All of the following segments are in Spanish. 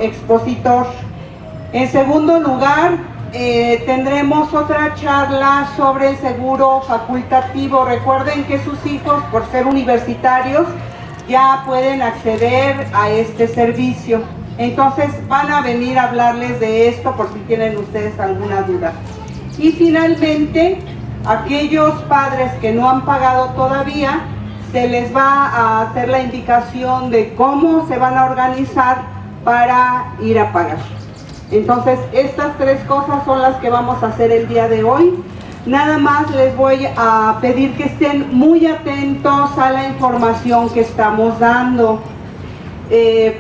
expositor. En segundo lugar, tendremos otra charla sobre el seguro facultativo. Recuerden que sus hijos, por ser universitarios, ya pueden acceder a este servicio. Entonces van a venir a hablarles de esto por si tienen ustedes alguna duda. Y finalmente, aquellos padres que no han pagado todavía, se les va a hacer la indicación de cómo se van a organizar para ir a pagar. Entonces, estas tres cosas son las que vamos a hacer el día de hoy. Nada más les voy a pedir que estén muy atentos a la información que estamos dando,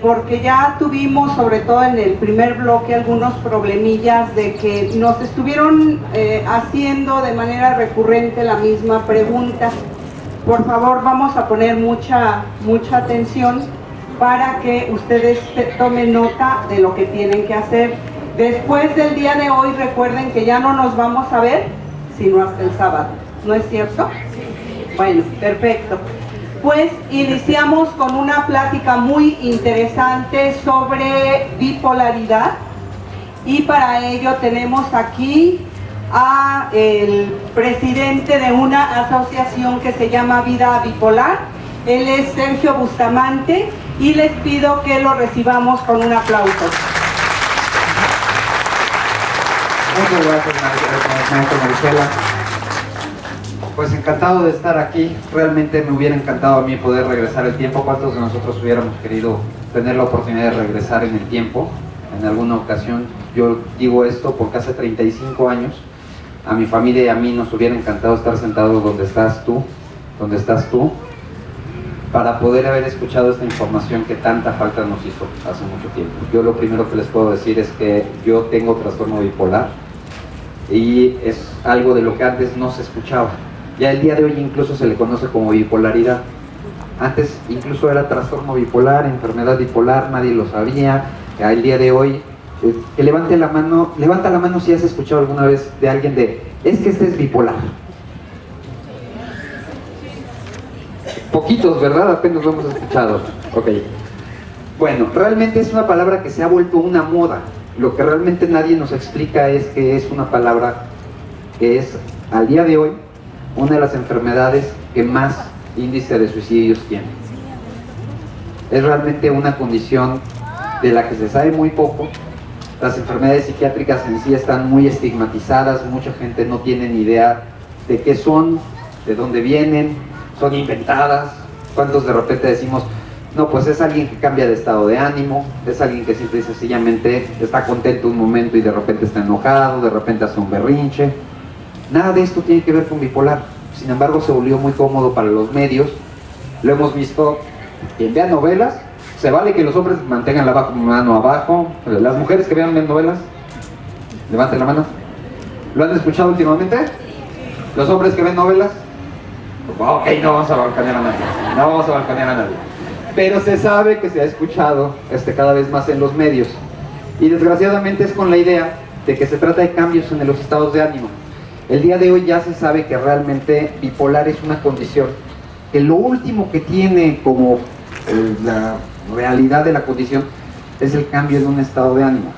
porque ya tuvimos, sobre todo en el primer bloque, algunos problemillas de que nos estuvieron haciendo de manera recurrente la misma pregunta. Por favor, vamos a poner mucha atención para que ustedes tomen nota de lo que tienen que hacer. Después del día de hoy, recuerden que ya no nos vamos a ver, sino hasta el sábado. ¿No es cierto? Bueno, perfecto. Pues iniciamos con una plática muy interesante sobre bipolaridad. Y para ello tenemos aquí a el presidente de una asociación que se llama Vida Bipolar. Él es Sergio Bustamante y les pido que lo recibamos con un aplauso. Muchas gracias, maestra Marisela. Pues encantado de estar aquí. Realmente me hubiera encantado a mí poder regresar el tiempo. ¿Cuántos de nosotros hubiéramos querido tener la oportunidad de regresar en el tiempo? En alguna ocasión, yo digo esto porque hace 35 años a mi familia y a mí nos hubiera encantado estar sentados donde estás tú, para poder haber escuchado esta información que tanta falta nos hizo hace mucho tiempo. Yo lo primero que les puedo decir es que yo tengo trastorno bipolar y es algo de lo que antes no se escuchaba. Ya el día de hoy incluso se le conoce como bipolaridad. Antes incluso era trastorno bipolar, enfermedad bipolar, nadie lo sabía. El día de hoy, que levanta la mano si has escuchado alguna vez de alguien es que este es bipolar. Poquitos, ¿verdad? Apenas lo hemos escuchado. Ok. Bueno, realmente es una palabra que se ha vuelto una moda. Lo que realmente nadie nos explica es que es una palabra que es, al día de hoy, una de las enfermedades que más índice de suicidios tiene. Es realmente una condición de la que se sabe muy poco. Las enfermedades psiquiátricas en sí están muy estigmatizadas, mucha gente no tiene ni idea de qué son, de dónde vienen, son inventadas. ¿Cuántos de repente decimos, no, pues es alguien que cambia de estado de ánimo, es alguien que simple y sencillamente está contento un momento y de repente está enojado, de repente hace un berrinche? Nada de esto tiene que ver con bipolar. Sin embargo, se volvió muy cómodo para los medios. Lo hemos visto, quien vea novelas, se vale que los hombres mantengan la mano abajo. Las mujeres que vean novelas, levanten la mano. ¿Lo han escuchado últimamente? Los hombres que ven novelas, ok, no vamos a balconear a nadie. Pero se sabe que se ha escuchado cada vez más en los medios. Y desgraciadamente es con la idea de que se trata de cambios en los estados de ánimo. El día de hoy ya se sabe que realmente bipolar es una condición que lo último que tiene como la realidad de la condición es el cambio de un estado de ánimo.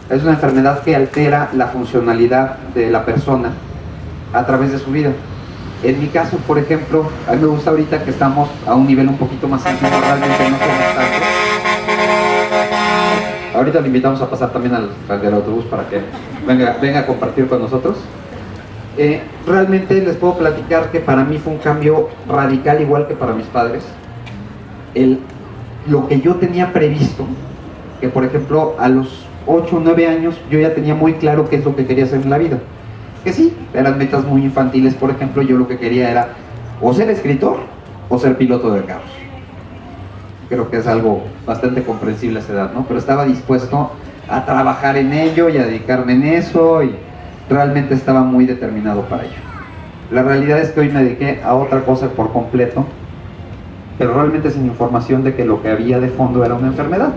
Es una enfermedad que altera la funcionalidad de la persona a través de su vida. En mi caso, por ejemplo, a mí me gusta ahorita que estamos a un nivel un poquito más sencillo, realmente no somos tantos. Ahorita le invitamos a pasar también al del autobús para que venga a compartir con nosotros. Realmente les puedo platicar que para mí fue un cambio radical, igual que para mis padres. Lo que yo tenía previsto, que por ejemplo a los 8 o 9 años yo ya tenía muy claro qué es lo que quería hacer en la vida. Que sí, eran metas muy infantiles. Por ejemplo, yo lo que quería era o ser escritor o ser piloto de carros. Creo que es algo bastante comprensible a esa edad, ¿no? Pero estaba dispuesto a trabajar en ello y a dedicarme en eso, y realmente estaba muy determinado para ello. La realidad es que hoy me dediqué a otra cosa por completo, pero realmente sin información de que lo que había de fondo era una enfermedad.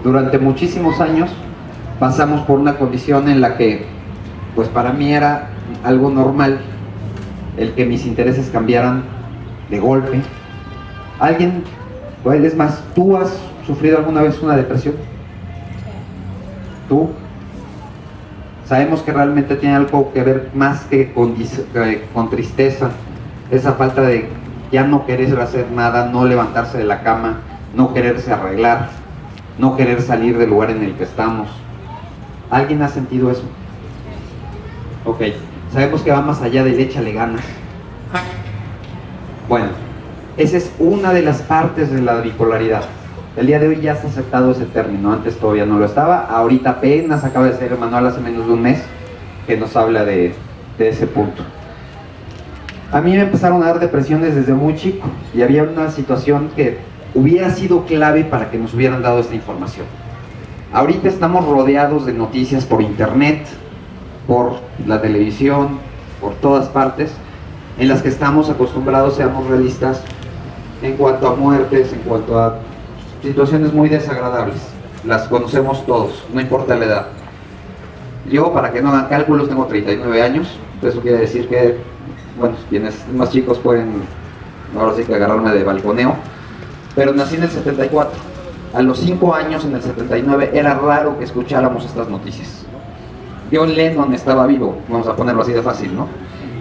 Durante muchísimos años pasamos por una condición en la que pues para mí era algo normal el que mis intereses cambiaran de golpe. Es más, tú has sufrido alguna vez una depresión? ¿Tú? Sabemos que realmente tiene algo que ver más que con tristeza, esa falta de ya no querer hacer nada, no levantarse de la cama, no quererse arreglar, no querer salir del lugar en el que estamos. ¿Alguien ha sentido eso? Ok, sabemos que va más allá del échale ganas. Bueno, esa es una de las partes de la bipolaridad. El día de hoy ya está aceptado ese término, antes todavía no lo estaba, ahorita apenas acaba de ser el manual hace menos de un mes que nos habla de ese punto. A mí me empezaron a dar depresiones desde muy chico y había una situación que hubiera sido clave para que nos hubieran dado esta información. Ahorita estamos rodeados de noticias por internet, por la televisión, por todas partes, en las que estamos acostumbrados, seamos realistas, en cuanto a muertes, en cuanto a situaciones muy desagradables. Las conocemos todos, no importa la edad. Yo, para que no hagan cálculos, tengo 39 años, eso quiere decir que, bueno, quienes más chicos pueden, ahora sí que agarrarme de balconeo, pero nací en el 74. A los 5 años, en el 79, era raro que escucháramos estas noticias. John Lennon estaba vivo, vamos a ponerlo así de fácil, ¿no?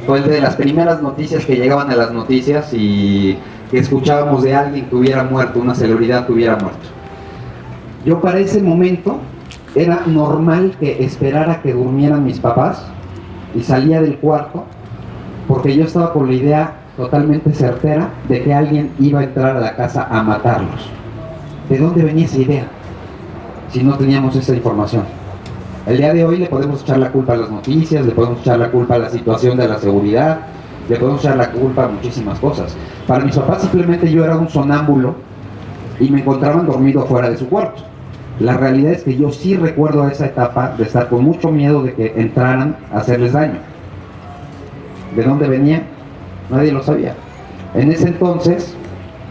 Fue de las primeras noticias que llegaban a las noticias y que escuchábamos de alguien que hubiera muerto, una celebridad que hubiera muerto. Yo para ese momento era normal que esperara que durmieran mis papás y salía del cuarto porque yo estaba con la idea totalmente certera de que alguien iba a entrar a la casa a matarlos. ¿De dónde venía esa idea? Si no teníamos esa información. El día de hoy le podemos echar la culpa a las noticias, le podemos echar la culpa a la situación de la seguridad, le podemos echar la culpa a muchísimas cosas. Para mis papás simplemente yo era un sonámbulo y me encontraban dormido fuera de su cuarto. La realidad es que yo sí recuerdo esa etapa de estar con mucho miedo de que entraran a hacerles daño. ¿De dónde venía? Nadie lo sabía. En ese entonces,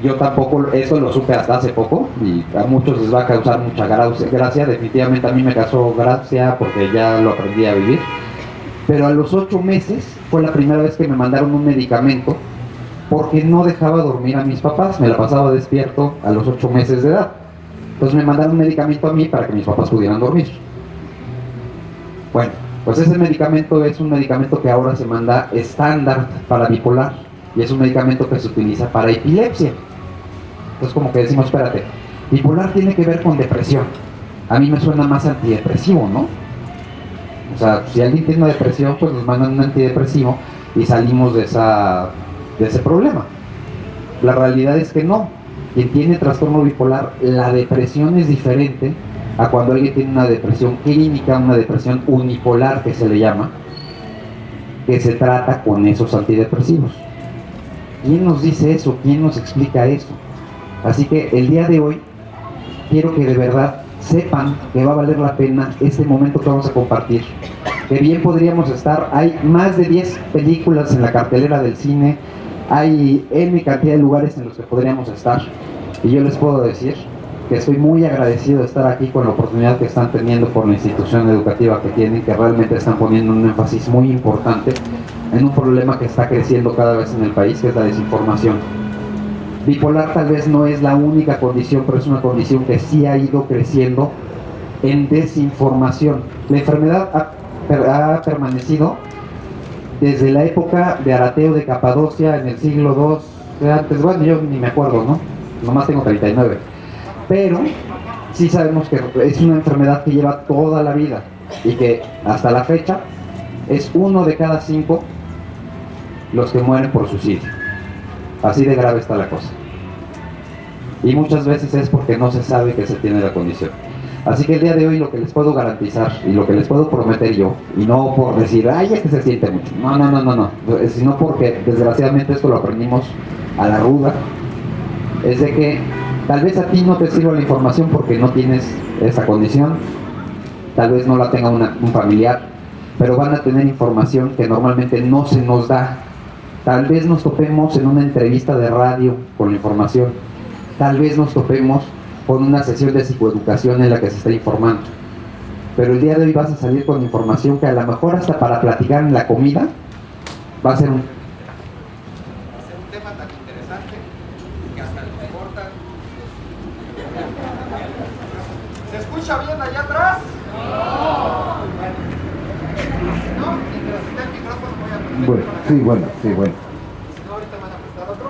yo tampoco, eso lo supe hasta hace poco, y a muchos les va a causar mucha gracia, definitivamente a mí me causó gracia porque ya lo aprendí a vivir, pero a los 8 meses fue la primera vez que me mandaron un medicamento porque no dejaba dormir a mis papás, me la pasaba despierto a los 8 meses de edad, entonces me mandaron un medicamento a mí para que mis papás pudieran dormir. Bueno, pues ese medicamento es un medicamento que ahora se manda estándar para bipolar, y es un medicamento que se utiliza para epilepsia. Entonces como que decimos, espérate, bipolar tiene que ver con depresión. A mí me suena más antidepresivo, ¿no? O sea, si alguien tiene una depresión, pues nos mandan un antidepresivo y salimos de ese problema. La realidad es que no. Quien tiene trastorno bipolar, la depresión es diferente a cuando alguien tiene una depresión clínica, una depresión unipolar que se le llama, que se trata con esos antidepresivos. ¿Quién nos dice eso? ¿Quién nos explica eso? Así que el día de hoy quiero que de verdad sepan que va a valer la pena este momento que vamos a compartir. Que bien podríamos estar, hay más de 10 películas en la cartelera del cine, hay N cantidad de lugares en los que podríamos estar. Y yo les puedo decir que estoy muy agradecido de estar aquí con la oportunidad que están teniendo por la institución educativa que tienen, que realmente están poniendo un énfasis muy importante en un problema que está creciendo cada vez en el país, que es la desinformación. Bipolar tal vez no es la única condición, pero es una condición que sí ha ido creciendo en desinformación. La enfermedad ha permanecido desde la época de Arateo de Capadocia en el siglo II, antes, bueno, yo ni me acuerdo, ¿no? Nomás tengo 39. Pero sí sabemos que es una enfermedad que lleva toda la vida y que hasta la fecha es 1 de cada 5 los que mueren por suicidio. Así de grave está la cosa. Y muchas veces es porque no se sabe que se tiene la condición. Así que el día de hoy lo que les puedo garantizar y lo que les puedo prometer yo, y no por decir, ay, es que se siente mucho, no, sino porque desgraciadamente esto lo aprendimos a la ruda, es de que tal vez a ti no te sirva la información porque no tienes esa condición, tal vez no la tenga un familiar, pero van a tener información que normalmente no se nos da. Tal vez nos topemos en una entrevista de radio con la información, tal vez nos topemos con una sesión de psicoeducación en la que se está informando, pero el día de hoy vas a salir con información que a lo mejor hasta para platicar en la comida va a ser un tema tan interesante que hasta les corta. escucha bien allá atrás? ¿No? Mientras esté el micrófono voy a poner. Bueno, sí, bueno, sí, bueno. No, ahorita van a prestar otro.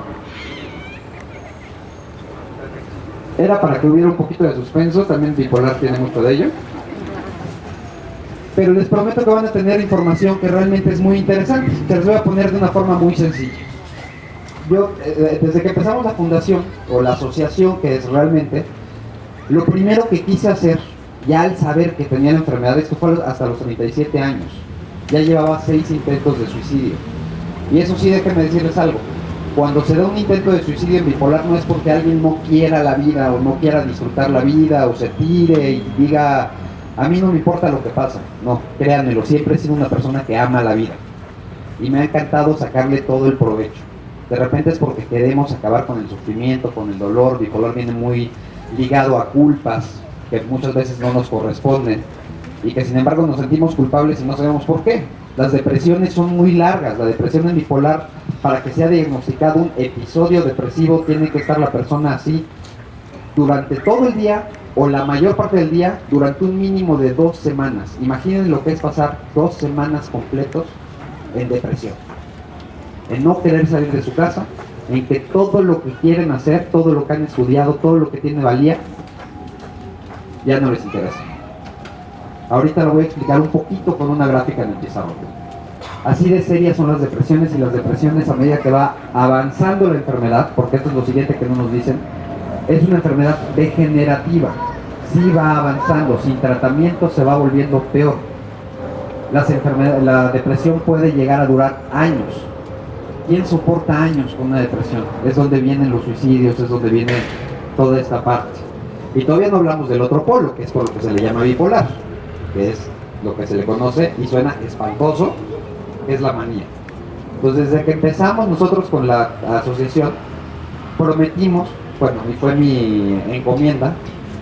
Era para que hubiera un poquito de suspenso, también bipolar tiene mucho de ello. Pero les prometo que van a tener información que realmente es muy interesante. Se los voy a poner de una forma muy sencilla. Yo, desde que empezamos la fundación, o la asociación que es realmente, lo primero que quise hacer, ya al saber que tenía la enfermedad, esto fue hasta los 37 años, ya llevaba 6 intentos de suicidio. Y eso sí, déjenme decirles algo. Cuando se da un intento de suicidio en bipolar no es porque alguien no quiera la vida o no quiera disfrutar la vida o se tire y diga, a mí no me importa lo que pasa. No, créanmelo, siempre he sido una persona que ama la vida y me ha encantado sacarle todo el provecho. De repente es porque queremos acabar con el sufrimiento, con el dolor. Bipolar viene muy ligado a culpas que muchas veces no nos corresponden y que sin embargo nos sentimos culpables y no sabemos por qué. Las depresiones son muy largas. La depresión en bipolar, para que sea diagnosticado un episodio depresivo, tiene que estar la persona así durante todo el día o la mayor parte del día durante un mínimo de 2 semanas. Imaginen lo que es pasar 2 semanas completos en depresión, en no querer salir de su casa, en que todo lo que quieren hacer, todo lo que han estudiado, todo lo que tiene valía, ya no les interesa. Ahorita lo voy a explicar un poquito con una gráfica en el pizarrón. Así de serias son las depresiones, y las depresiones, a medida que va avanzando la enfermedad, porque esto es lo siguiente que no nos dicen, es una enfermedad degenerativa. Sí va avanzando, sin tratamiento se va volviendo peor. La depresión puede llegar a durar años. ¿Quién soporta años con una depresión? Es donde vienen los suicidios, es donde viene toda esta parte. Y todavía no hablamos del otro polo, que es por lo que se le llama bipolar, que es lo que se le conoce y suena espantoso, es la manía. Entonces, desde que empezamos nosotros con la asociación, prometimos, bueno, y fue mi encomienda,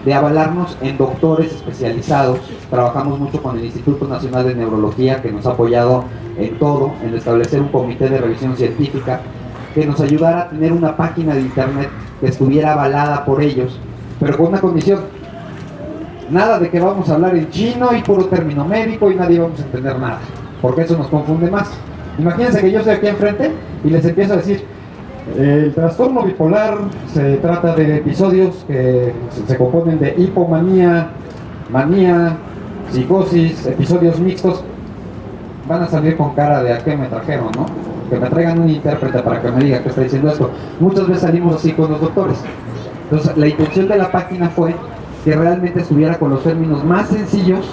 de avalarnos en doctores especializados. Trabajamos mucho con el Instituto Nacional de Neurología, que nos ha apoyado en todo, en establecer un comité de revisión científica que nos ayudara a tener una página de internet que estuviera avalada por ellos, pero con una condición: nada de que vamos a hablar en chino y puro término médico y nadie vamos a entender nada, porque eso nos confunde más. Imagínense que yo estoy aquí enfrente y les empiezo a decir: el trastorno bipolar se trata de episodios que se componen de hipomanía, manía, psicosis, episodios mixtos. Van a salir con cara de ¿a qué me trajeron, no? Que me traigan un intérprete para que me diga que está diciendo esto. Muchas veces salimos así con los doctores. Entonces, la intención de la página fue que realmente estuviera con los términos más sencillos,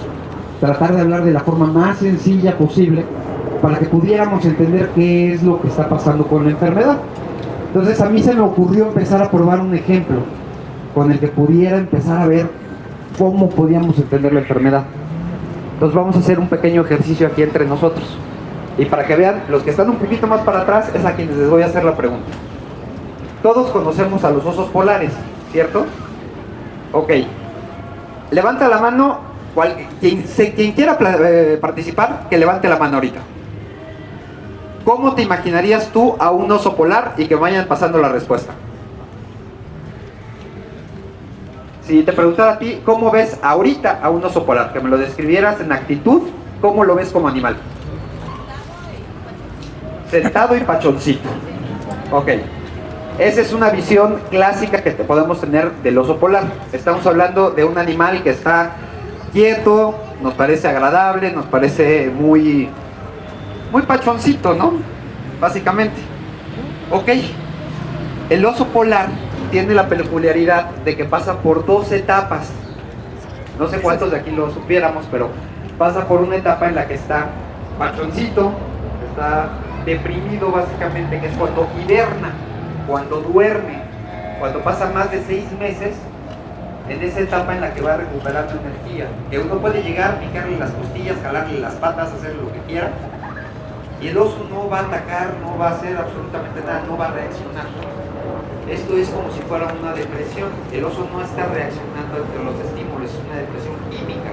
tratar de hablar de la forma más sencilla posible, para que pudiéramos entender qué es lo que está pasando con la enfermedad. Entonces, a mí se me ocurrió empezar a probar un ejemplo con el que pudiera empezar a ver cómo podíamos entender la enfermedad. Entonces vamos a hacer un pequeño ejercicio aquí entre nosotros. Y para que vean, los que están un poquito más para atrás, es a quienes les voy a hacer la pregunta. Todos conocemos a los osos polares, ¿cierto? Ok. Levanta la mano, quien quiera participar, que levante la mano ahorita. ¿Cómo te imaginarías tú a un oso polar? Y que vayan pasando la respuesta. Si te preguntara a ti, ¿cómo ves ahorita a un oso polar? Que me lo describieras en actitud, ¿cómo lo ves como animal? Sentado y pachoncito. Ok. Esa es una visión clásica que podemos tener del oso polar. Estamos hablando de un animal que está quieto, nos parece agradable, nos parece muy pachoncito, ¿no? Básicamente. Ok. El oso polar tiene la peculiaridad de que pasa por 2 etapas. No sé cuántos de aquí lo supiéramos, pero pasa por una etapa en la que está pachoncito, está deprimido básicamente, que es cuando hiberna, cuando duerme, cuando pasa más de 6 meses, en esa etapa en la que va recuperando energía, que uno puede llegar, picarle las costillas, jalarle las patas, hacer lo que quiera, y el oso no va a atacar, no va a hacer absolutamente nada, no va a reaccionar. Esto es como si fuera una depresión. El oso no está reaccionando ante los estímulos, es una depresión química.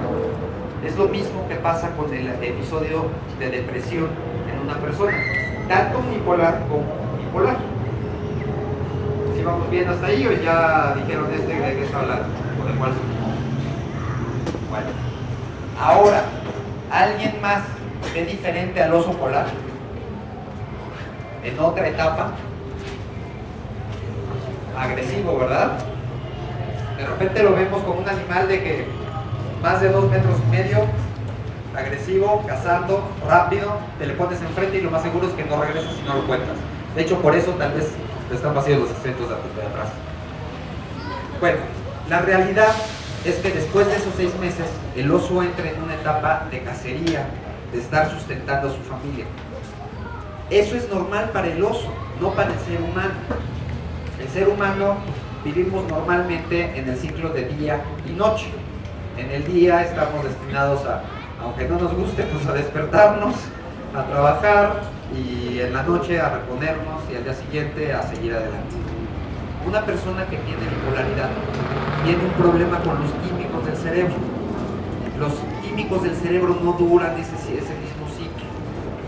Es lo mismo que pasa con el episodio de depresión en una persona, tanto unipolar como bipolar. ¿Sí vamos bien hasta ahí o ya dijeron de qué está hablando? ¿O de cuál? Bueno, ahora, ¿alguien más ve diferente al oso polar? En otra etapa, agresivo, ¿verdad? De repente lo vemos como un animal de que más de 2,5 metros, agresivo, cazando, rápido, te le pones enfrente y lo más seguro es que no regresas si no lo cuentas. De hecho, por eso tal vez te están vacíos los asientos de atrás. Bueno, la realidad es que después de esos 6 meses, el oso entra en una etapa de cacería, de estar sustentando a su familia. Eso es normal para el oso, no para el ser humano. El ser humano vivimos normalmente en el ciclo de día y noche. En el día estamos destinados a, aunque no nos guste, pues a despertarnos, a trabajar, y en la noche a reponernos y al día siguiente a seguir adelante. Una persona que tiene bipolaridad tiene un problema con los químicos del cerebro. Los químicos del cerebro no duran ese mismo ciclo.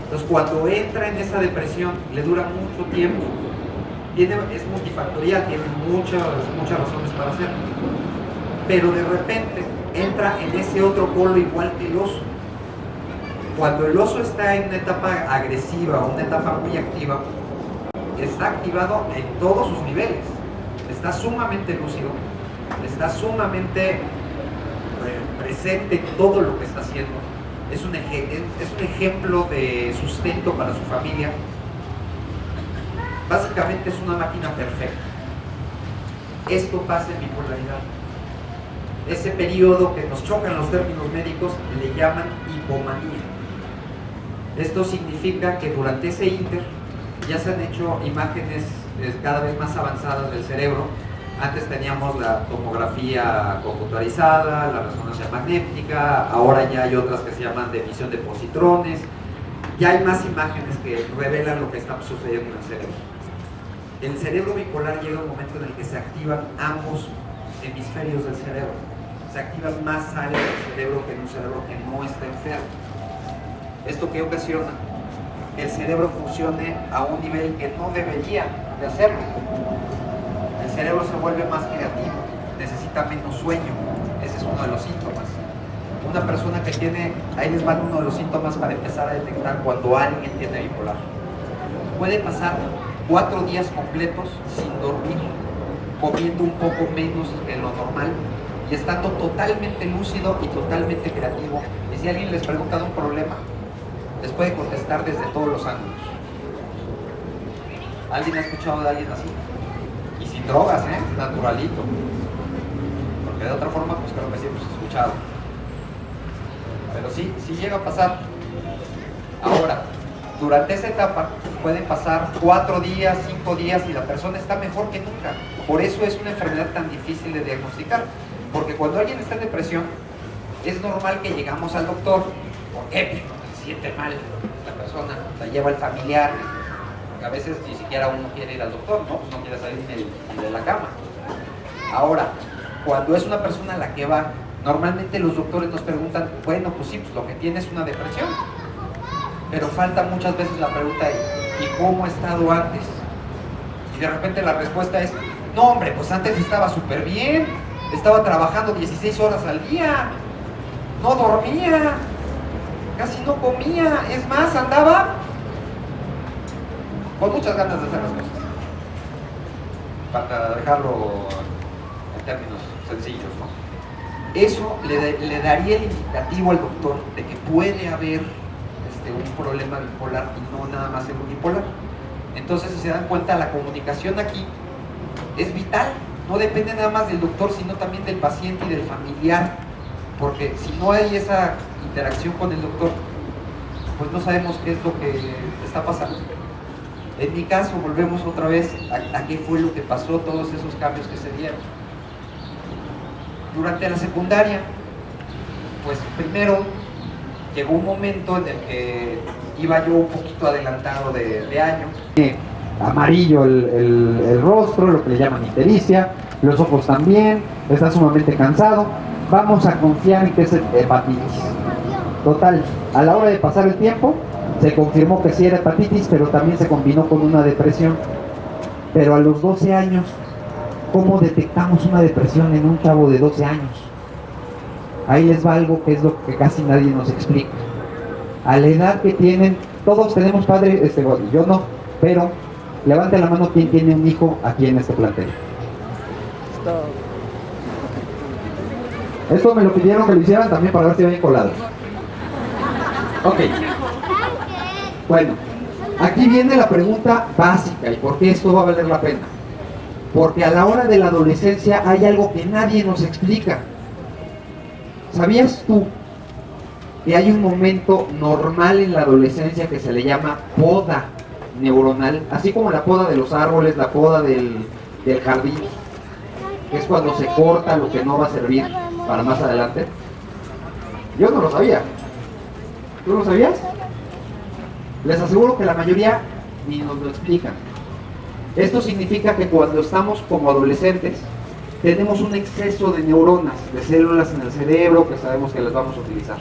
Entonces, cuando entra en esa depresión, le dura mucho tiempo. Es multifactorial, tiene muchas razones para hacerlo. Pero de repente entra en ese otro polo igual que el oso. Cuando el oso está en una etapa agresiva, una etapa muy activa, está activado en todos sus niveles. Está sumamente lúcido, está sumamente presente en todo lo que está haciendo. Es un ejemplo de sustento para su familia. Básicamente es una máquina perfecta. Esto pasa en bipolaridad. Ese periodo que nos chocan los términos médicos le llaman hipomanía. Esto significa que durante ese ínter ya se han hecho imágenes cada vez más avanzadas del cerebro. Antes teníamos la tomografía computarizada, la resonancia magnética, ahora ya hay otras que se llaman de emisión de positrones. Ya hay más imágenes que revelan lo que está sucediendo en el cerebro. El cerebro bipolar llega un momento en el que se activan ambos hemisferios del cerebro. Se activan más áreas del cerebro que en un cerebro que no está enfermo. ¿Esto qué ocasiona? Que el cerebro funcione a un nivel que no debería de hacerlo. El cerebro se vuelve más creativo, necesita menos sueño. Ese es uno de los síntomas. Una persona que tiene, ahí les van uno de los síntomas para empezar a detectar cuando alguien tiene bipolar. Puede pasar 4 días completos sin dormir, comiendo un poco menos que lo normal y estando totalmente lúcido y totalmente creativo. Y si alguien les pregunta de un problema, les puede contestar desde todos los ángulos. ¿Alguien ha escuchado de alguien así? Y sin drogas, naturalito. Porque de otra forma, pues creo que sí hemos escuchado. Pero sí llega a pasar. Ahora, durante esa etapa pueden pasar 4 días, 5 días y la persona está mejor que nunca. Por eso es una enfermedad tan difícil de diagnosticar. Porque cuando alguien está en depresión, es normal que llegamos al doctor. ¿Por qué? Se siente mal la persona, la lleva el familiar, porque a veces ni siquiera uno quiere ir al doctor, ¿no? Pues no quiere salir ni de la cama. Ahora, cuando es una persona a la que va, normalmente los doctores nos preguntan, bueno, pues sí, pues lo que tiene es una depresión, pero falta muchas veces la pregunta, ¿y cómo ha estado antes? Y de repente la respuesta es, no hombre, pues antes estaba súper bien, estaba trabajando 16 horas al día, no dormía, casi no comía, es más, andaba con muchas ganas de hacer las cosas. Para dejarlo en términos sencillos, ¿no? Eso le daría el indicativo al doctor de que puede haber un problema bipolar y no nada más ser un bipolar. Entonces, si se dan cuenta, la comunicación aquí es vital. No depende nada más del doctor, sino también del paciente y del familiar. Porque si no hay esa interacción con el doctor, pues no sabemos qué es lo que está pasando. En mi caso, volvemos otra vez a qué fue lo que pasó, todos esos cambios que se dieron. Durante la secundaria, pues primero llegó un momento en el que iba yo un poquito adelantado de año. Amarillo el rostro, lo que le llaman ictericia, los ojos también, está sumamente cansado. Vamos a confiar en que es hepatitis. Total, a la hora de pasar el tiempo, se confirmó que sí era hepatitis, pero también se combinó con una depresión. Pero a los 12 años, ¿cómo detectamos una depresión en un chavo de 12 años? Ahí les va algo que es lo que casi nadie nos explica. A la edad que tienen, todos tenemos padres, yo no, pero levante la mano quien tiene un hijo aquí en este plantel. Esto me lo pidieron que lo hicieran también para ver si bien colados. Ok. Bueno, aquí viene la pregunta básica y por qué esto va a valer la pena. Porque a la hora de la adolescencia hay algo que nadie nos explica. ¿Sabías tú que hay un momento normal en la adolescencia que se le llama poda neuronal? Así como la poda de los árboles, la poda del jardín, que es cuando se corta lo que no va a servir para más adelante. Yo no lo sabía. ¿Tú lo sabías? Les aseguro que la mayoría ni nos lo explican. Esto significa que cuando estamos como adolescentes tenemos un exceso de neuronas, de células en el cerebro que sabemos que las vamos a utilizar.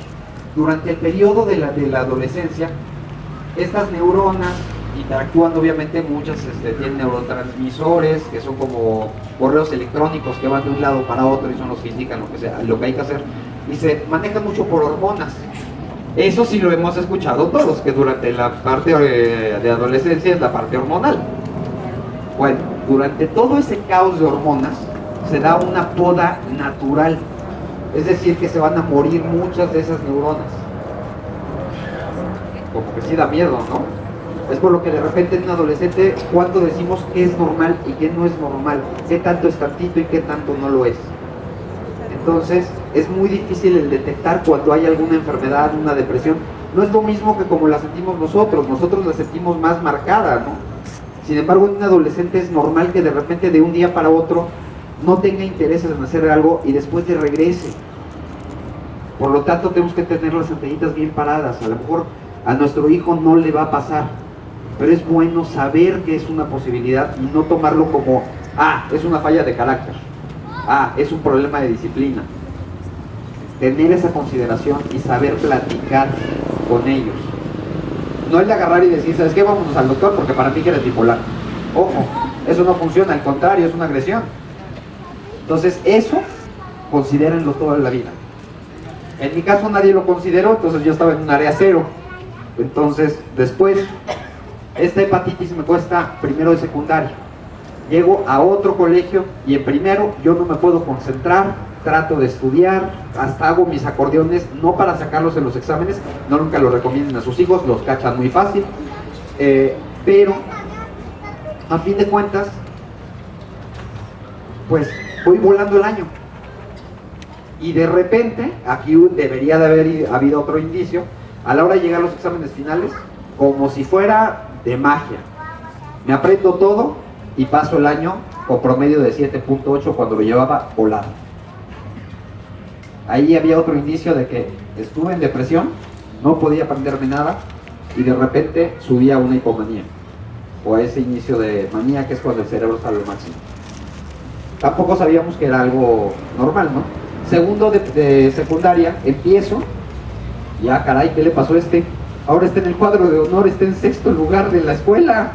Durante el periodo de la adolescencia, estas neuronas interactúan, obviamente muchas tienen neurotransmisores que son como correos electrónicos que van de un lado para otro y son los que indican lo que hay que hacer, y se manejan mucho por hormonas. Eso sí lo hemos escuchado todos, que durante la parte de adolescencia es la parte hormonal. Bueno, durante todo ese caos de hormonas se da una poda natural, es decir, que se van a morir muchas de esas neuronas. Como que sí da miedo, ¿no? Es por lo que de repente en un adolescente, cuando decimos qué es normal y qué no es normal, qué tanto es tantito y qué tanto no lo es. Entonces, es muy difícil el detectar cuando hay alguna enfermedad, una depresión. No es lo mismo que como la sentimos nosotros la sentimos más marcada, ¿no? Sin embargo, en un adolescente es normal que de repente de un día para otro no tenga interés en hacer algo y después le regrese. Por lo tanto, tenemos que tener las antenas bien paradas. A lo mejor a nuestro hijo no le va a pasar, pero es bueno saber que es una posibilidad y no tomarlo como, es una falla de carácter, es un problema de disciplina. Tener esa consideración y saber platicar con ellos. No es de agarrar y decir, ¿sabes qué? Vámonos al doctor porque para mí que eres bipolar. Ojo, eso no funciona, al contrario, es una agresión. Entonces eso, considérenlo toda la vida. En mi caso nadie lo consideró, entonces yo estaba en un área cero. Entonces, después, esta hepatitis me cuesta primero de secundaria. Llego a otro colegio y en primero yo no me puedo concentrar, trato de estudiar, hasta hago mis acordeones, no para sacarlos en los exámenes, no nunca lo recomienden a sus hijos, los cachan muy fácil, pero a fin de cuentas, pues voy volando el año. Y de repente, aquí debería de haber habido otro indicio, a la hora de llegar a los exámenes finales, como si fuera de magia, me aprendo todo y paso el año con promedio de 7.8 cuando lo llevaba volado. Ahí había otro indicio de que estuve en depresión, no podía aprenderme nada y de repente subía a una hipomanía o a ese inicio de manía que es cuando el cerebro está al máximo. Tampoco sabíamos que era algo normal, ¿no? Segundo de secundaria, empiezo, ya caray, ¿qué le pasó a este? Ahora está en el cuadro de honor, está en sexto lugar de la escuela.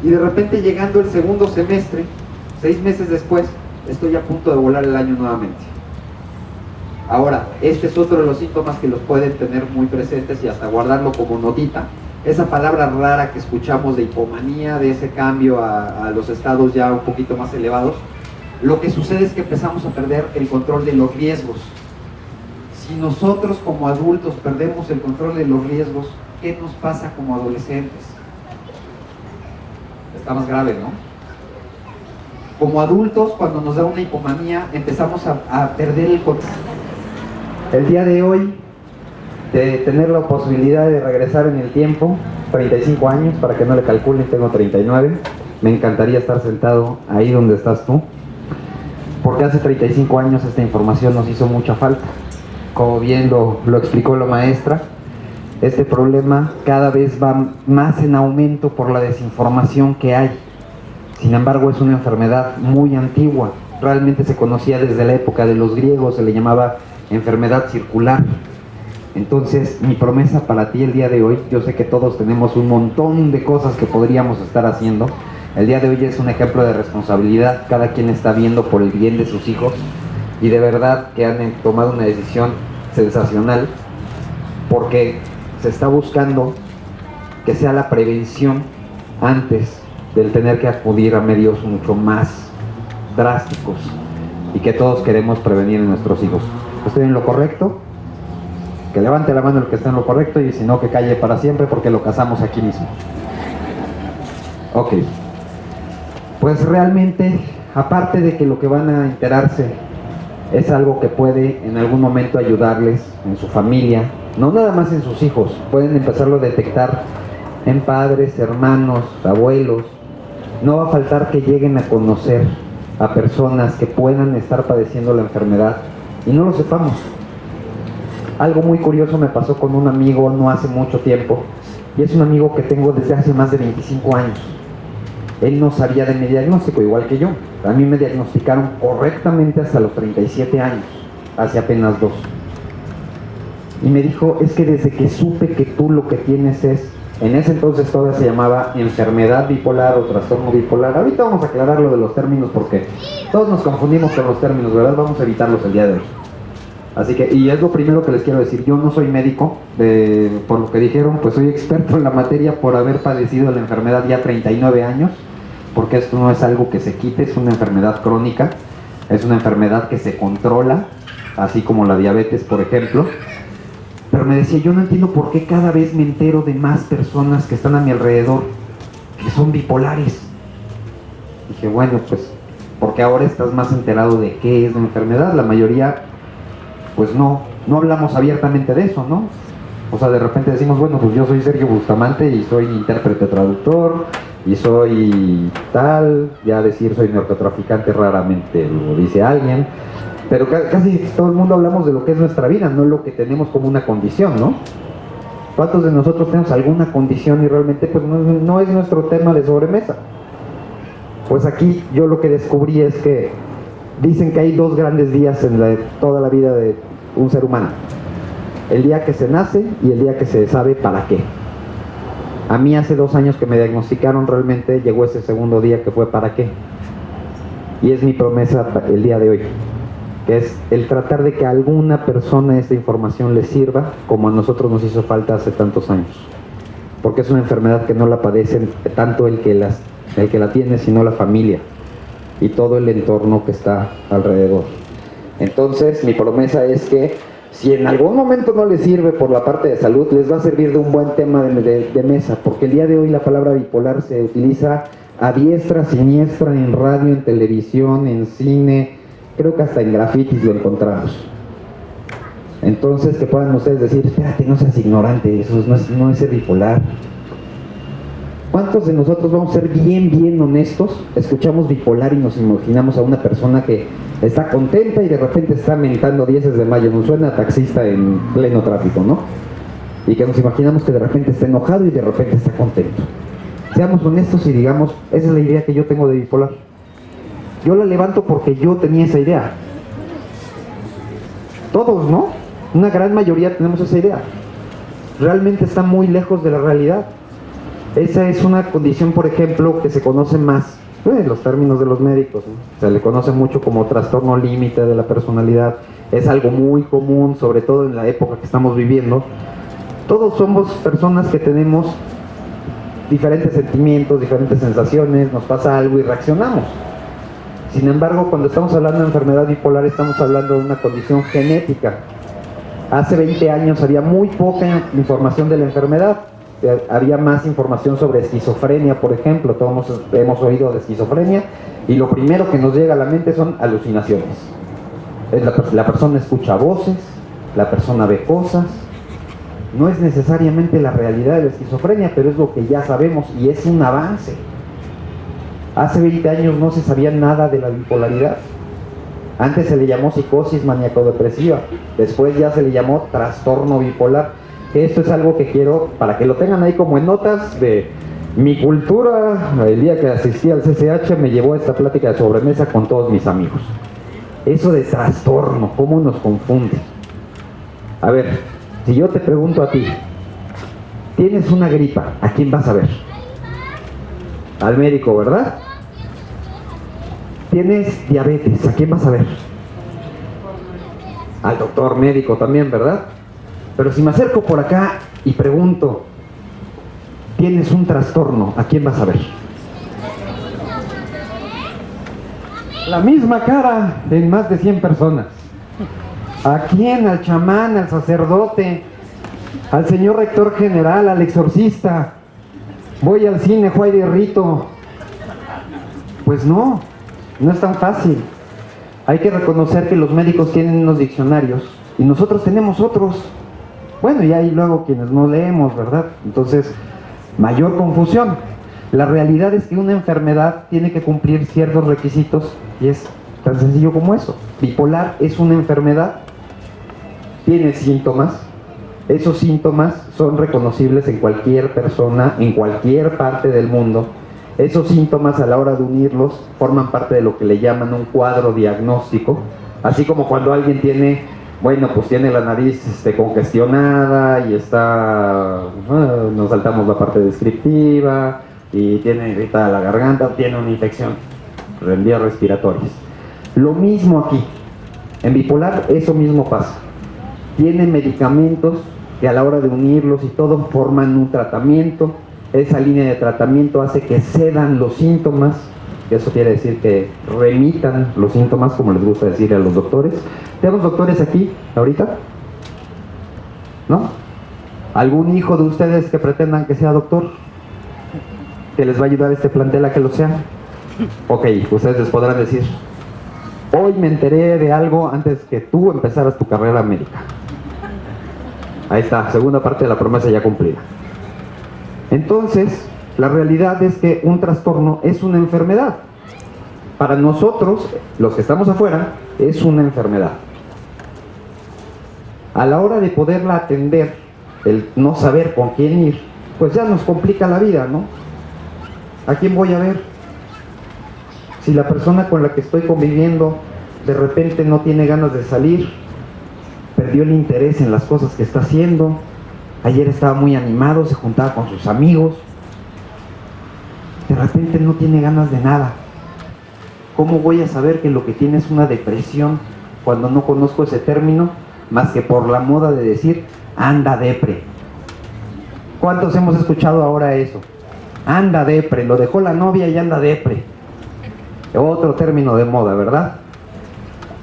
Y de repente llegando el segundo semestre, 6 meses después, estoy a punto de volar el año nuevamente. Ahora, este es otro de los síntomas que los pueden tener muy presentes y hasta guardarlo como notita. Esa palabra rara que escuchamos de hipomanía, de ese cambio a los estados ya un poquito más elevados, lo que sucede es que empezamos a perder el control de los riesgos. Si nosotros como adultos perdemos el control de los riesgos, ¿qué nos pasa como adolescentes? Está más grave, ¿no? Como adultos, cuando nos da una hipomanía, empezamos a perder el control. El día de hoy, de tener la posibilidad de regresar en el tiempo, 35 años, para que no le calculen, tengo 39, me encantaría estar sentado ahí donde estás tú, porque hace 35 años esta información nos hizo mucha falta. Como bien lo explicó la maestra, este problema cada vez va más en aumento por la desinformación que hay. Sin embargo, es una enfermedad muy antigua. Realmente se conocía desde la época de los griegos, se le llamaba enfermedad circular. Entonces, mi promesa para ti el día de hoy, yo sé que todos tenemos un montón de cosas que podríamos estar haciendo. El día de hoy es un ejemplo de responsabilidad, cada quien está viendo por el bien de sus hijos. y de verdad que han tomado una decisión sensacional, porque se está buscando que sea la prevención antes del tener que acudir a medios mucho más drásticos, y que todos queremos prevenir en nuestros hijos. ¿Estoy en lo correcto? Que levante la mano el que está en lo correcto, y si no, que calle para siempre, porque lo casamos aquí mismo. Ok. Pues realmente, aparte de que lo que van a enterarse es algo que puede en algún momento ayudarles en su familia, no nada más en sus hijos, pueden empezarlo a detectar en padres, hermanos, abuelos. No va a faltar que lleguen a conocer a personas que puedan estar padeciendo la enfermedad y no lo sepamos. Algo muy curioso me pasó con un amigo no hace mucho tiempo, y es un amigo que tengo desde hace más de 25 años. Él no sabía de mi diagnóstico, igual que yo. A mí me diagnosticaron correctamente hasta los 37 años, hace apenas 2. Y me dijo, es que desde que supe que tú lo que tienes es, en ese entonces todavía se llamaba enfermedad bipolar o trastorno bipolar. Ahorita vamos a aclarar lo de los términos, porque todos nos confundimos con los términos, ¿verdad? Vamos a evitarlos el día de hoy. Así que, y es lo primero que les quiero decir, yo no soy médico, por lo que dijeron, pues soy experto en la materia por haber padecido la enfermedad ya 39 años, porque esto no es algo que se quite, es una enfermedad crónica, es una enfermedad que se controla, así como la diabetes, por ejemplo. Pero me decía, yo no entiendo por qué cada vez me entero de más personas que están a mi alrededor que son bipolares. Dije, bueno, pues, porque ahora estás más enterado de qué es la enfermedad. La mayoría, pues no hablamos abiertamente de eso, ¿no? O sea, de repente decimos, bueno, pues yo soy Sergio Bustamante y soy intérprete traductor y soy tal, ya decir soy narcotraficante raramente lo dice alguien, pero casi todo el mundo hablamos de lo que es nuestra vida, no lo que tenemos como una condición, ¿no? ¿Cuántos de nosotros tenemos alguna condición y realmente pues no es nuestro tema de sobremesa? Pues aquí yo lo que descubrí es que dicen que hay 2 grandes días en toda la vida de un ser humano: el día que se nace y el día que se sabe para qué. A mí hace 2 años que me diagnosticaron, realmente llegó ese segundo día que fue para qué. Y es mi promesa el día de hoy, que es el tratar de que a alguna persona esta información le sirva como a nosotros nos hizo falta hace tantos años. Porque es una enfermedad que no la padecen tanto el que la tiene, sino la familia y todo el entorno que está alrededor. Entonces mi promesa es que si en algún momento no les sirve por la parte de salud, les va a servir de un buen tema de mesa, porque el día de hoy la palabra bipolar se utiliza a diestra, siniestra, en radio, en televisión, en cine, creo que hasta en grafitis lo encontramos. Entonces que puedan ustedes decir, espérate, no seas ignorante, eso no es ser bipolar. ¿Cuántos de nosotros vamos a ser bien honestos? Escuchamos bipolar y nos imaginamos a una persona que está contenta y de repente está mentando 10 de mayo, nos suena a taxista en pleno tráfico, ¿no? Y que nos imaginamos que de repente está enojado y de repente está contento. Seamos honestos y digamos, esa es la idea que yo tengo de bipolar. Yo la levanto porque yo tenía esa idea. Todos, ¿no? Una gran mayoría tenemos esa idea. Realmente está muy lejos de la realidad. Esa es una condición, por ejemplo, que se conoce más en los términos de los médicos, ¿no? Se le conoce mucho como trastorno límite de la personalidad. Es algo muy común, sobre todo en la época que estamos viviendo. Todos somos personas que tenemos diferentes sentimientos, diferentes sensaciones, nos pasa algo y reaccionamos. Sin embargo, cuando estamos hablando de enfermedad bipolar, estamos hablando de una condición genética. Hace 20 años había muy poca información de la enfermedad. Había más información sobre esquizofrenia, por ejemplo. Todos hemos oído de esquizofrenia y lo primero que nos llega a la mente son alucinaciones. La persona escucha voces, la persona ve cosas. No es necesariamente la realidad de la esquizofrenia, pero es lo que ya sabemos y es un avance. Hace 20 años no se sabía nada de la bipolaridad. Antes se le llamó psicosis maníaco-depresiva, después ya se le llamó trastorno bipolar. Esto es algo que quiero, para que lo tengan ahí como en notas de mi cultura. El día que asistí al CCH me llevó a esta plática de sobremesa con todos mis amigos. Eso de trastorno, ¿cómo nos confunde? A ver, si yo te pregunto a ti, tienes una gripa, ¿a quién vas a ver? Al médico, ¿verdad? Tienes diabetes, ¿a quién vas a ver? al doctor médico también, ¿verdad? Pero si me acerco por acá y pregunto, ¿tienes un trastorno? ¿A quién vas a ver? La misma cara en más de 100 personas. ¿A quién? Al chamán, al sacerdote, al señor rector general, al exorcista. Voy al cine, Juárez de Rito. Pues no, no es tan fácil. Hay que reconocer que los médicos tienen unos diccionarios y nosotros tenemos otros. Bueno, y hay luego quienes no leemos, ¿verdad? Entonces, mayor confusión. La realidad es que una enfermedad tiene que cumplir ciertos requisitos y es tan sencillo como eso. Bipolar es una enfermedad, tiene síntomas. Esos síntomas son reconocibles en cualquier persona, en cualquier parte del mundo. Esos síntomas, a la hora de unirlos, forman parte de lo que le llaman un cuadro diagnóstico. Así como cuando alguien tiene, bueno, pues tiene la nariz congestionada y está, nos saltamos la parte descriptiva, y tiene irritada la garganta, tiene una infección en vías respiratorias. Lo mismo aquí. En bipolar eso mismo pasa. Tiene medicamentos que a la hora de unirlos y todo forman un tratamiento. Esa línea de tratamiento hace que cedan los síntomas, eso quiere decir que remitan los síntomas, como les gusta decir a los doctores. ¿Tenemos doctores aquí ahorita? ¿No? ¿Algún hijo de ustedes que pretendan que sea doctor? ¿Que les va a ayudar este plantel a que lo sean? Ok, ustedes les podrán decir, hoy me enteré de algo antes que tú empezaras tu carrera médica. Ahí está, segunda parte de la promesa ya cumplida. Entonces, la realidad es que un trastorno es una enfermedad. Para nosotros, los que estamos afuera, es una enfermedad. A la hora de poderla atender, el no saber con quién ir, pues ya nos complica la vida, ¿no? ¿A quién voy a ver? Si la persona con la que estoy conviviendo de repente no tiene ganas de salir, perdió el interés en las cosas que está haciendo, ayer estaba muy animado, se juntaba con sus amigos, de repente no tiene ganas de nada. ¿Cómo voy a saber que lo que tiene es una depresión cuando no conozco ese término más que por la moda de decir anda depre? ¿Cuántos hemos escuchado ahora eso? Anda depre, lo dejó la novia y anda depre. Otro término de moda, ¿verdad?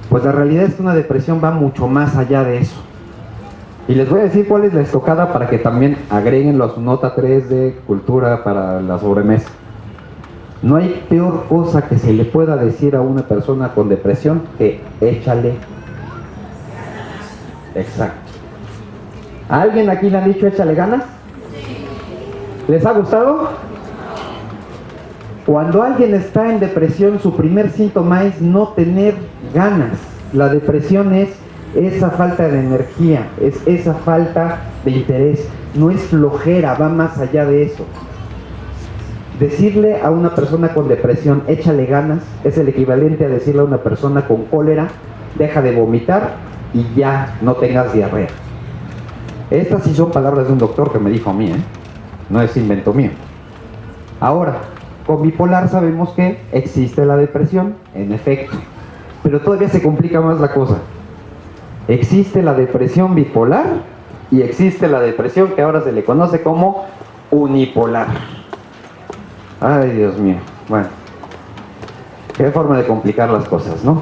Pues la realidad es que una depresión va mucho más allá de eso. Y les voy a decir cuál es la estocada para que también agréguenlo a su nota 3 de cultura para la sobremesa. No hay peor cosa que se le pueda decir a una persona con depresión que échale. Exacto. ¿A alguien aquí le han dicho échale ganas? ¿Les ha gustado? Cuando alguien está en depresión, su primer síntoma es no tener ganas. La depresión es esa falta de energía, es esa falta de interés, no es flojera, va más allá de eso. Decirle a una persona con depresión, échale ganas, es el equivalente a decirle a una persona con cólera, deja de vomitar y ya no tengas diarrea. Estas sí son palabras de un doctor que me dijo a mí, no es invento mío. Ahora, con bipolar sabemos que existe la depresión, en efecto, pero todavía se complica más la cosa. Existe la depresión bipolar y existe la depresión que ahora se le conoce como unipolar. Ay, Dios mío. Bueno, qué forma de complicar las cosas, ¿no?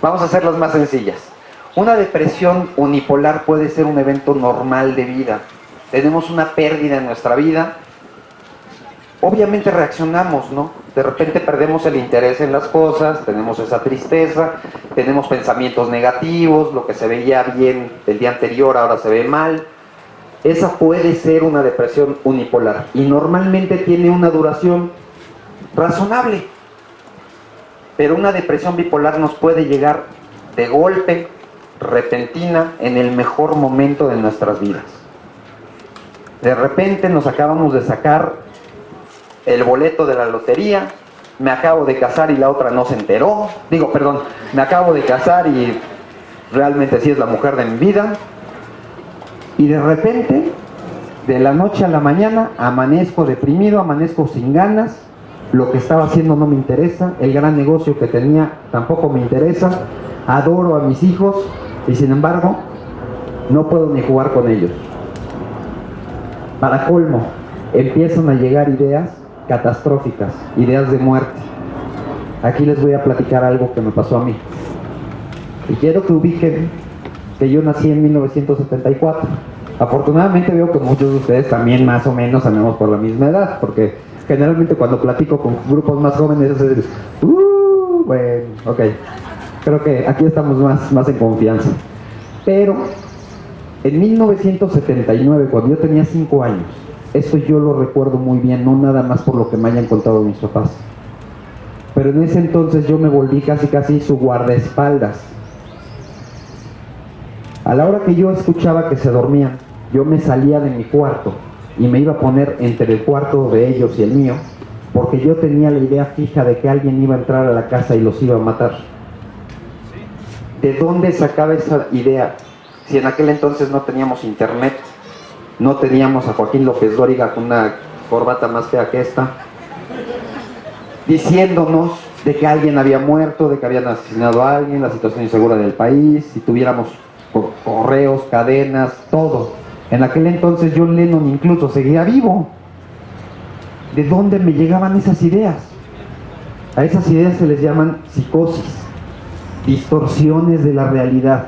Vamos a hacerlas más sencillas. Una depresión unipolar puede ser un evento normal de vida. Tenemos una pérdida en nuestra vida. Obviamente reaccionamos, ¿no? De repente perdemos el interés en las cosas, tenemos esa tristeza, tenemos pensamientos negativos, lo que se veía bien el día anterior ahora se ve mal. Esa puede ser una depresión unipolar y normalmente tiene una duración razonable. Pero una depresión bipolar nos puede llegar de golpe, repentina, en el mejor momento de nuestras vidas. De repente nos acabamos de sacar el boleto de la lotería, me acabo de casar y la otra no se enteró, me acabo de casar y realmente sí es la mujer de mi vida, y de repente, de la noche a la mañana, amanezco deprimido, amanezco sin ganas, lo que estaba haciendo no me interesa, el gran negocio que tenía tampoco me interesa, adoro a mis hijos, Y sin embargo, no puedo ni jugar con ellos. Para colmo, empiezan a llegar ideas catastróficas, ideas de muerte. Aquí les voy a platicar algo que me pasó a mí. Y quiero que ubiquen que yo nací en 1974. Afortunadamente veo que muchos de ustedes también más o menos andamos por la misma edad, porque generalmente cuando platico con grupos más jóvenes es bueno, ok. Creo que aquí estamos más en confianza. Pero en 1979, cuando yo tenía 5 años, esto yo lo recuerdo muy bien, no nada más por lo que me hayan contado mis papás. Pero en ese entonces yo me volví casi su guardaespaldas. A la hora que yo escuchaba que se dormían, yo me salía de mi cuarto y me iba a poner entre el cuarto de ellos y el mío, porque yo tenía la idea fija de que alguien iba a entrar a la casa y los iba a matar. ¿De dónde sacaba esa idea? Si en aquel entonces no teníamos internet, no teníamos a Joaquín López Dóriga con una corbata más fea que esta, diciéndonos de que alguien había muerto, de que habían asesinado a alguien, la situación insegura del país, si tuviéramos correos, cadenas, todo. En aquel entonces John Lennon incluso seguía vivo. ¿De dónde me llegaban esas ideas? A esas ideas se les llaman psicosis, distorsiones de la realidad.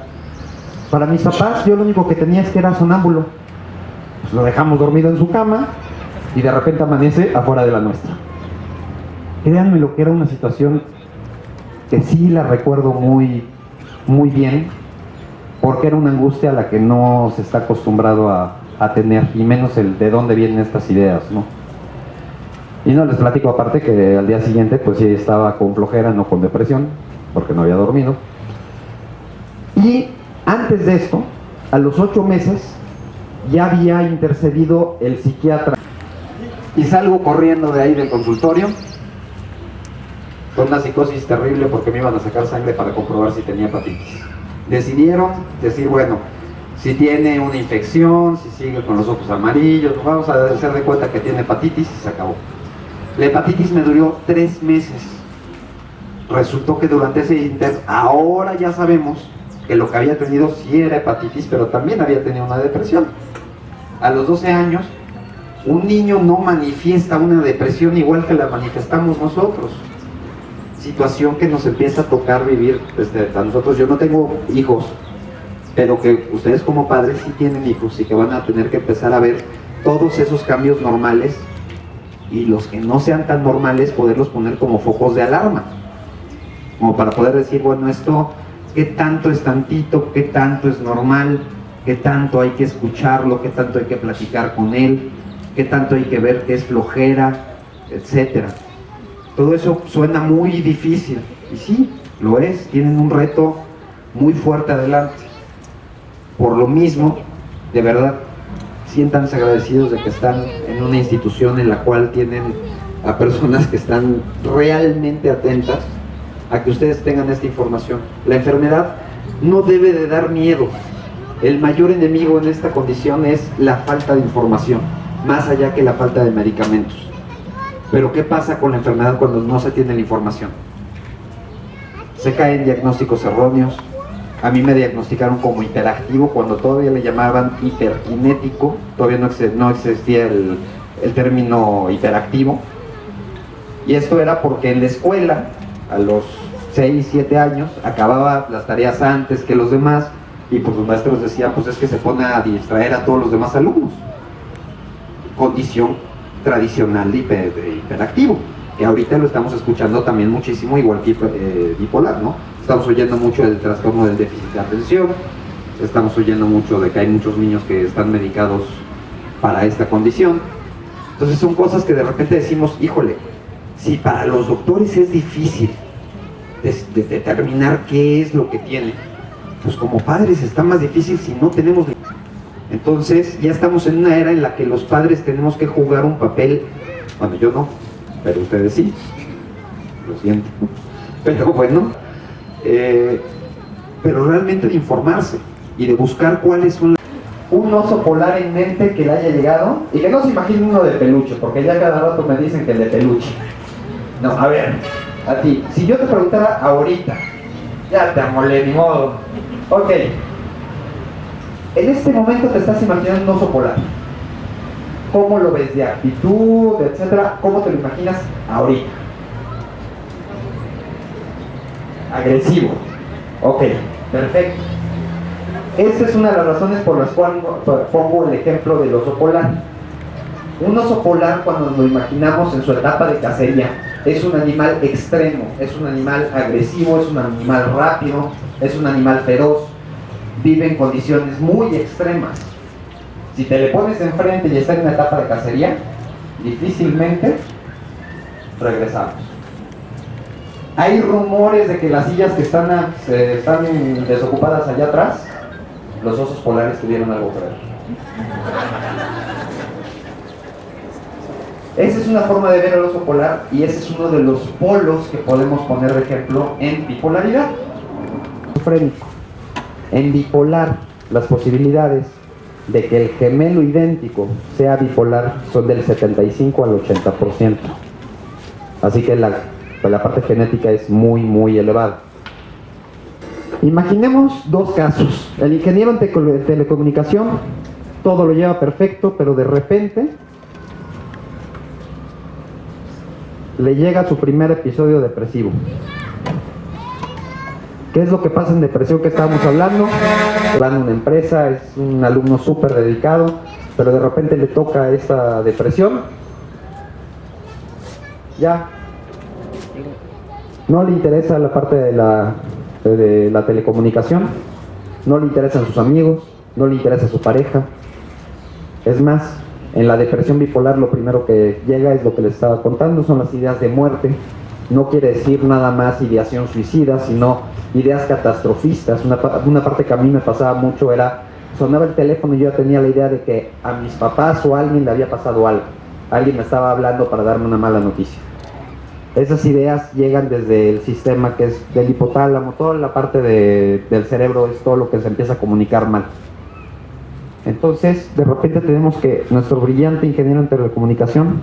Para mis papás, yo lo único que tenía es que era sonámbulo. Pues lo dejamos dormido en su cama y de repente amanece afuera de la nuestra. Créanme lo que era una situación que sí la recuerdo muy bien, porque era una angustia a la que no se está acostumbrado a tener, y menos el de dónde vienen estas ideas, ¿no? Y no les platico aparte que al día siguiente pues sí estaba con flojera, no con depresión, porque no había dormido. Y antes de esto, a los 8 meses, ya había intercedido el psiquiatra. Y salgo corriendo de ahí del consultorio, con una psicosis terrible porque me iban a sacar sangre para comprobar si tenía hepatitis. Decidieron decir, bueno, si tiene una infección, si sigue con los ojos amarillos, vamos a hacer de cuenta que tiene hepatitis y se acabó. La hepatitis me duró 3 meses. Resultó que durante ese inter, ahora ya sabemos que lo que había tenido sí era hepatitis, pero también había tenido una depresión. A los 12 años, un niño no manifiesta una depresión igual que la manifestamos nosotros. Situación que nos empieza a tocar vivir a nosotros. Yo no tengo hijos, pero que ustedes como padres sí tienen hijos y que van a tener que empezar a ver todos esos cambios normales, y los que no sean tan normales poderlos poner como focos de alarma, como para poder decir, bueno, esto, ¿qué tanto es tantito? ¿Qué tanto es normal? ¿Qué tanto hay que escucharlo? ¿Qué tanto hay que platicar con él? ¿Qué tanto hay que ver que es flojera? Etcétera. Todo eso suena muy difícil, y sí, lo es. Tienen un reto muy fuerte adelante. Por lo mismo, de verdad, siéntanse agradecidos de que están en una institución en la cual tienen a personas que están realmente atentas a que ustedes tengan esta información. La enfermedad no debe de dar miedo. El mayor enemigo en esta condición es la falta de información, más allá que la falta de medicamentos. Pero ¿qué pasa con la enfermedad cuando no se tiene la información? Se caen diagnósticos erróneos. A mí me diagnosticaron como hiperactivo cuando todavía le llamaban hiperkinético, todavía no existía el término hiperactivo. Y esto era porque en la escuela, a los 6, 7 años, acababa las tareas antes que los demás, y pues los maestros decían, pues es que se pone a distraer a todos los demás alumnos. Condición tradicional de hiperactivo, que ahorita lo estamos escuchando también muchísimo, igual que bipolar, ¿no? Estamos oyendo mucho del trastorno del déficit de atención, estamos oyendo mucho de que hay muchos niños que están medicados para esta condición. Entonces son cosas que de repente decimos, híjole, si para los doctores es difícil de determinar qué es lo que tiene, pues como padres está más difícil si no tenemos. Entonces ya estamos en una era en la que los padres tenemos que jugar un papel, bueno, yo no, pero ustedes sí, lo siento, pero bueno, pero realmente de informarse y de buscar cuáles son un oso polar en mente que le haya llegado, y que no se imagine uno de peluche, porque ya cada rato me dicen que el de peluche. No, a ver, a ti, si yo te preguntara ahorita, ya te amolé, ni modo, Ok. En este momento te estás imaginando un oso polar. ¿Cómo lo ves de actitud, etcétera? ¿Cómo te lo imaginas ahorita? Agresivo. Ok, perfecto. Esta es una de las razones por las cuales pongo el ejemplo del oso polar. Un oso polar, cuando nos lo imaginamos en su etapa de cacería, es un animal extremo, es un animal agresivo, es un animal rápido, es un animal feroz, vive en condiciones muy extremas. Si te le pones enfrente y está en una etapa de cacería, difícilmente regresamos. Hay rumores de que las sillas que están desocupadas allá atrás, los osos polares tuvieron algo que ver. Esa es una forma de ver al oso polar y ese es uno de los polos que podemos poner de ejemplo en bipolaridad. En bipolar, las posibilidades de que el gemelo idéntico sea bipolar son del 75 al 80%. Así que la parte genética es muy elevada. Imaginemos dos casos. El ingeniero en telecomunicación, todo lo lleva perfecto, pero de repente le llega su primer episodio depresivo. ¿Qué es lo que pasa en depresión que estábamos hablando? Va en una empresa, es un alumno súper dedicado, pero de repente le toca esta depresión. Ya no le interesa la parte de la telecomunicación, no le interesan sus amigos, no le interesa su pareja. Es más, en la depresión bipolar lo primero que llega es lo que les estaba contando, son las ideas de muerte. No quiere decir nada más ideación suicida, sino ideas catastrofistas. Una parte que a mí me pasaba mucho era, sonaba el teléfono y yo ya tenía la idea de que a mis papás o a alguien le había pasado algo. Alguien me estaba hablando para darme una mala noticia. Esas ideas llegan desde el sistema que es del hipotálamo, toda la parte del cerebro es todo lo que se empieza a comunicar mal. Entonces, de repente tenemos que nuestro brillante ingeniero en telecomunicación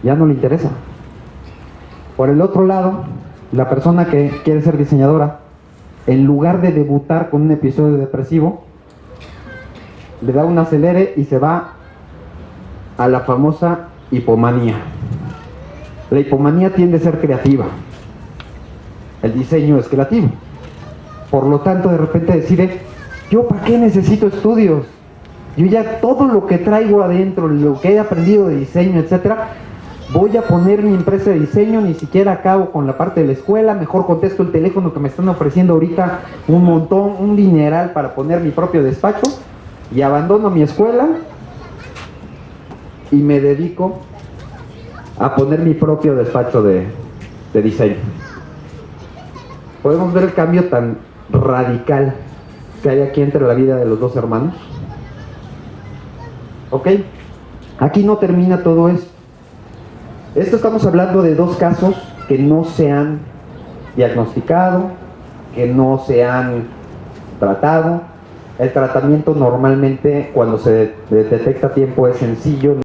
ya no le interesa. Por el otro lado, la persona que quiere ser diseñadora, en lugar de debutar con un episodio depresivo, le da un acelere y se va a la famosa hipomanía. La hipomanía tiende a ser creativa. El diseño es creativo. Por lo tanto, de repente decide, ¿yo para qué necesito estudios? Yo ya todo lo que traigo adentro, lo que he aprendido de diseño, etcétera, voy a poner mi empresa de diseño, ni siquiera acabo con la parte de la escuela, mejor contesto el teléfono que me están ofreciendo ahorita un montón, un dineral para poner mi propio despacho, y abandono mi escuela y me dedico a poner mi propio despacho de diseño. Podemos ver el cambio tan radical que hay aquí entre la vida de los dos hermanos. ¿Ok? Aquí no termina todo esto. Esto estamos hablando de dos casos que no se han diagnosticado, que no se han tratado. El tratamiento normalmente cuando se detecta a tiempo es sencillo.